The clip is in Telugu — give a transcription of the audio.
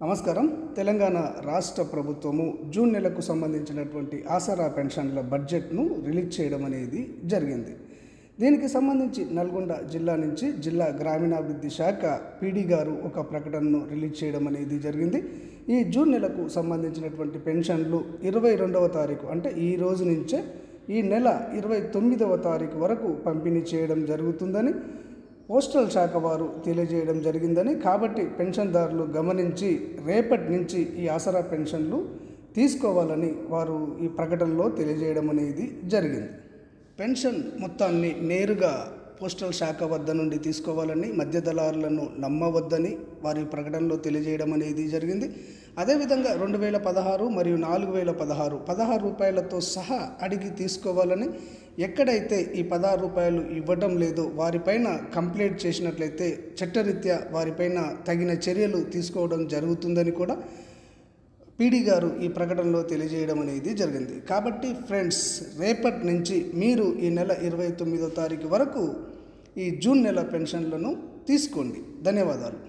నమస్కారం. తెలంగాణ రాష్ట్ర ప్రభుత్వము జూన్ నెలకు సంబంధించినటువంటి ఆసరా పెన్షన్ల బడ్జెట్ను రిలీజ్ చేయడం అనేది జరిగింది. దీనికి సంబంధించి నల్గొండ జిల్లా నుంచి జిల్లా గ్రామీణాభివృద్ధి శాఖ పీడీ గారు ఒక ప్రకటనను రిలీజ్ చేయడం అనేది జరిగింది. ఈ జూన్ నెలకు సంబంధించినటువంటి పెన్షన్లు 22వ తారీఖు అంటే ఈ రోజు నుంచే ఈ నెల 29వ తారీఖు వరకు పంపిణీ చేయడం జరుగుతుందని పోస్టల్ శాఖ వారు తెలియజేయడం జరిగిందని, కాబట్టి పెన్షన్దారులు గమనించి రేపటి నుంచి ఈ ఆసరా పెన్షన్లు తీసుకోవాలని వారు ఈ ప్రకటనలో తెలియజేయడం అనేది జరిగింది. పెన్షన్ మొత్తాన్ని నేరుగా పోస్టల్ శాఖ వద్ద నుండి తీసుకోవాలని, మధ్య దళారులను నమ్మవద్దని వారి ప్రకటనలో తెలియజేయడం అనేది జరిగింది. అదేవిధంగా 2016 మరియు 4016 16 రూపాయలతో సహా అడిగి తీసుకోవాలని, ఎక్కడైతే ఈ 16 రూపాయలు ఇవ్వడం లేదో వారిపైన కంప్లైంట్ చేసినట్లయితే చట్టరీత్యా వారిపైన తగిన చర్యలు తీసుకోవడం జరుగుతుందని కూడా పీడీ గారు ఈ ప్రకటనలో తెలియజేయడం అనేది జరిగింది. కాబట్టి ఫ్రెండ్స్, రేపటి నుంచి మీరు ఈ నెల 29వ తారీఖు వరకు ఈ జూన్ నెల పెన్షన్లను తీసుకోండి. ధన్యవాదాలు.